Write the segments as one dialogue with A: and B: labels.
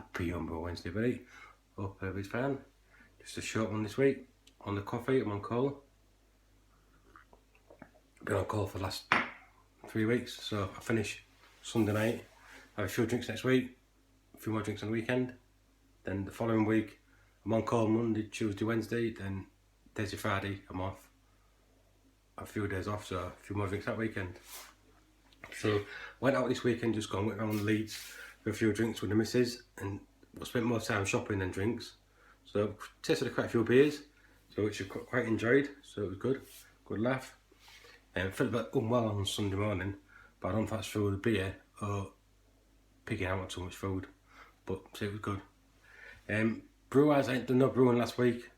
A: Happy Umber Wednesday, buddy. Hope everybody's fine. Just a short one this week. On the coffee, I'm on call. Been on call for the last 3 weeks, so I finish Sunday night. I have a few drinks next week, a few more drinks on the weekend. Then the following week, I'm on call Monday, Tuesday, Wednesday. Then Thursday, Friday, I'm off. A few days off, so a few more drinks that weekend. So went out this weekend, just went around Leeds for a few drinks with the missus, and I spent more time shopping than drinks. So tasted quite a few beers, so which I quite enjoyed. So it was good laugh. And I felt a bit unwell on Sunday morning, but I don't know if that's through the beer or picking out on too much food. But so it was good. Brew-wise, I ain't done no brewing last week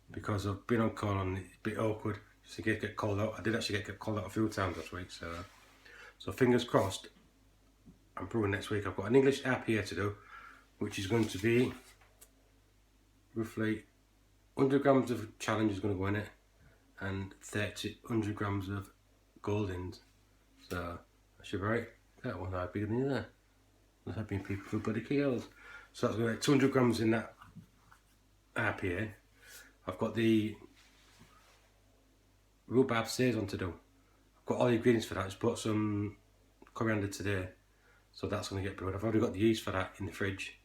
A: because I've been on call and it's a bit awkward just to get called out. I did actually get called out a few times last week, so fingers crossed. I'm brewing next week. I've got an English IPA to do, which is going to be roughly 100 grams of challenge is going to go in it, and 100 grams of Goldings. So that should be right. That one I'd be in there. There's have been people for bloody kills. So that's going to be 200 grams in that IPA. I've got the rhubarb saison to do. I've got all the ingredients for that. I just bought some coriander today, so that's going to get brewed. I've already got the yeast for that in the fridge,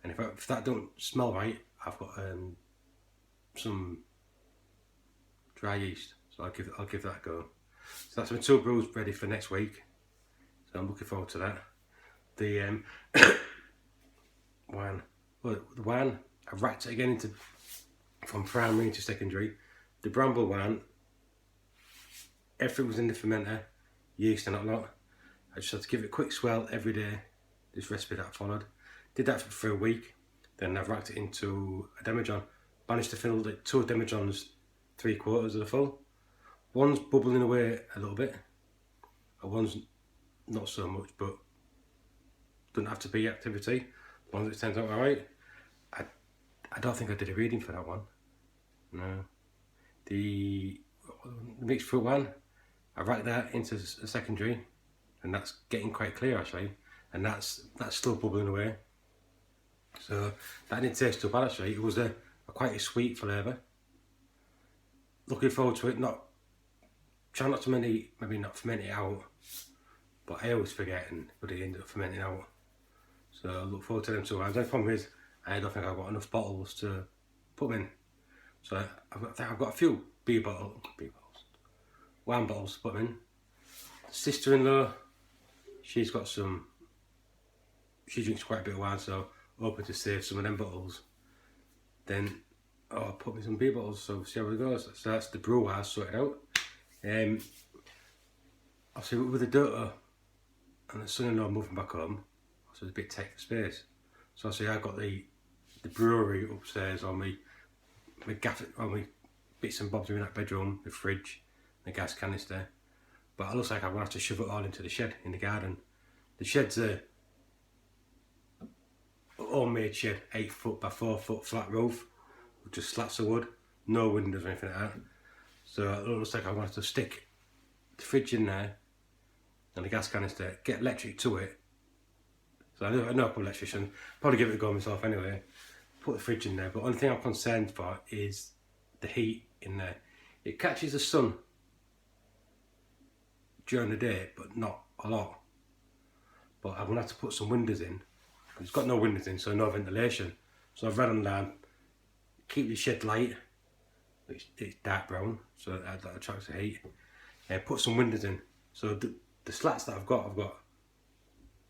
A: and if that don't smell right, I've got some dry yeast, so I'll give that a go. So that's my 2 brews ready for next week, so I'm looking forward to that. The wine, well, the wine, I've racked it again from primary to secondary. The bramble wine, everything was in the fermenter, yeast and that lot. I just had to give it a quick swell every day, this recipe that I followed. Did that for a week, then I've racked it into a demijohn. Managed to fill the 2 demijohns 3/4 of the full. One's bubbling away a little bit, and one's not so much, but doesn't have to be activity, as long as it turns out alright. I don't think I did a reading for that one. No. The mixed fruit one, I racked that into a secondary, and that's getting quite clear actually, and that's still bubbling away. So that didn't taste too bad actually. It was a quite a sweet flavour. Looking forward to it. Try not to maybe not ferment it out, but I always forget and bloody end up fermenting out. So I look forward to them 2 rounds. The problem is I don't think I've got enough bottles to put them in. So I've got a few wine bottles to put them in. Sister-in-law, she drinks quite a bit of wine, so hoping to save some of them bottles. Then I'll put me some beer bottles, so see how it goes. So that's the brew house sorted out. Obviously with the daughter and the son-in-law moving back home, so it's a bit tight for space. So obviously I got the brewery upstairs on my bits and bobs in that bedroom, the fridge, the gas canister. But it looks like I'm going to have to shove it all into the shed in the garden. The shed's a homemade shed, 8 foot by 4 foot flat roof, with just slats of wood, no windows or anything like that. So it looks like I'm going to have to stick the fridge in there and the gas canister, get electric to it. So I know I'm an electrician, probably give it a go myself anyway. Put the fridge in there, but the only thing I'm concerned for is the heat in there. It catches the sun during the day, but not a lot. But I'm going to have to put some windows in. It's got no windows in, so no ventilation. So I've read online, keep the shed light, it's dark brown, so that attracts the heat. And put some windows in. So the slats that I've got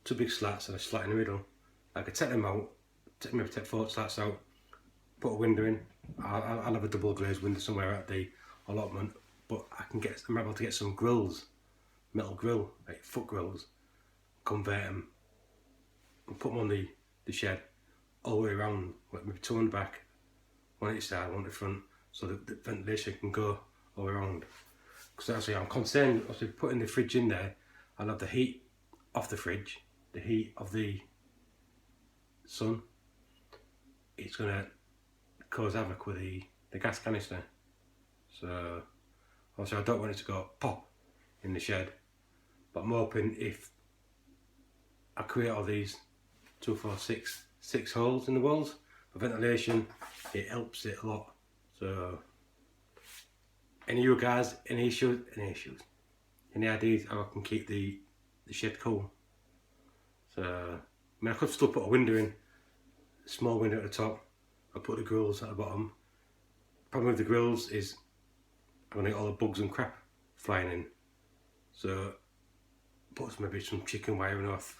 A: 2 big slats and a slat in the middle. I could take them out, maybe take 4 slats out, put a window in. I'll have a double glazed window somewhere at the allotment, but I'm able to get some grills, metal grill, like foot grills, convert them and put them on the shed all the way around, like maybe 2 on the back, 1 each side, 1 at the front, so the ventilation can go all around. Because actually I'm concerned, obviously putting the fridge in there, I'll have the heat off the fridge, the heat of the sun. It's going to cause havoc with the gas canister. So obviously I don't want it to go pop in the shed, but I'm hoping if I create all these 2, 4, 6 6 holes in the walls for ventilation. It helps it a lot. So any of you guys, any ideas how I can keep the shed cool? So I mean, I could still put a window in, a small window at the top. I'll put the grills at the bottom. Problem with the grills is I'm gonna get all the bugs and crap flying in. So put maybe some chicken wiring off.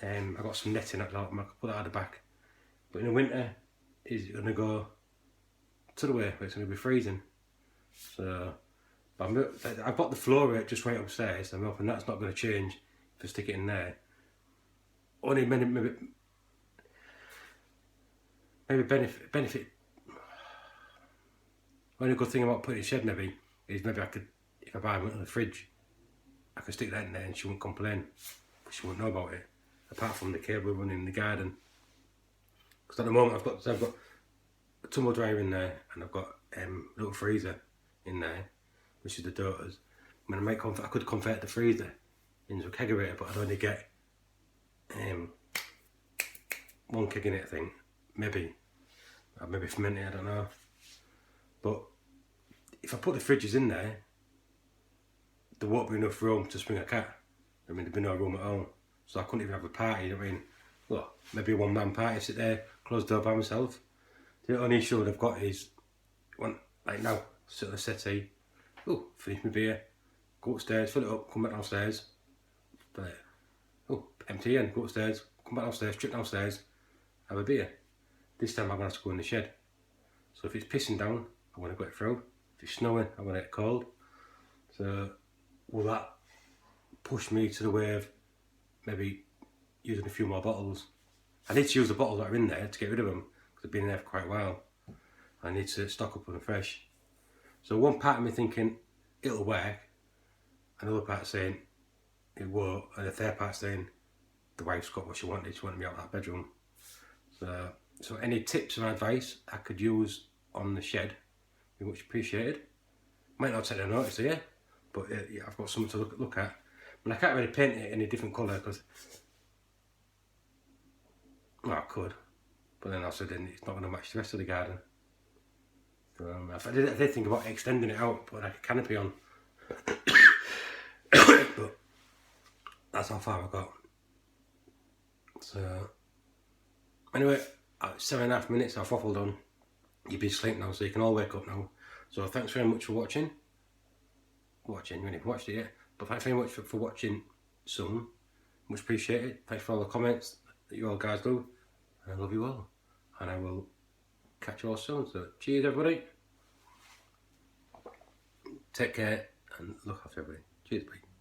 A: I got some netting at the bottom. I could put that at the back. But in the winter, it's gonna go to the way where it's gonna be freezing. So but I've got the floor rate just right upstairs. I'm hoping that's not going to change if I stick it in there. Only maybe benefit. Only good thing about putting a shed maybe is maybe I could, if I buy a fridge, I could stick that in there and she wouldn't complain. She wouldn't know about it. Apart from the cable running in the garden. Because at the moment I've got a tumble dryer in there and I've got a little freezer in there, which is the daughter's. I mean, I could convert the freezer into a kegerator, but I'd only get 1 keg in it, I think. Maybe ferment it, I don't know. But if I put the fridges in there, there won't be enough room to spring a cat. I mean, there'd be no room at all. So I couldn't even have a party, you know what I mean? Well, maybe a 1-man party, sit there, closed door by myself. The only issue I've got is, like now, sit on the settee, finish my beer, go upstairs, fill it up, come back downstairs, empty again, go upstairs, come back downstairs, trip downstairs, have a beer. This time I'm going to have to go in the shed. So if it's pissing down, I want to go it through. If it's snowing, I want to get cold. So will that push me to the way of maybe using a few more bottles? I need to use the bottles that are in there to get rid of them, because they've been in there for quite a while. I need to stock up on them fresh. So one part of me thinking it'll work, another part saying it won't, and the third part saying the wife's got what she wanted me out of that bedroom. So any tips and advice I could use on the shed, be much appreciated. Might not take no notice here, but yeah, I've got something to look at. But I can't really paint it in a different colour because, well, I could, but then also then it's not going to match the rest of the garden. I did think about extending it out, put like a canopy on, but that's how far I got. So anyway, 7.5 minutes I've waffled on. You've been asleep now, so you can all wake up now. So thanks very much for watching. You haven't watched it yet, but thanks very much for watching soon. Much appreciated. Thanks for all the comments that you all guys do. And I love you all. And I will catch you all soon. So cheers everybody. Take care and look after everybody. Cheers, bye.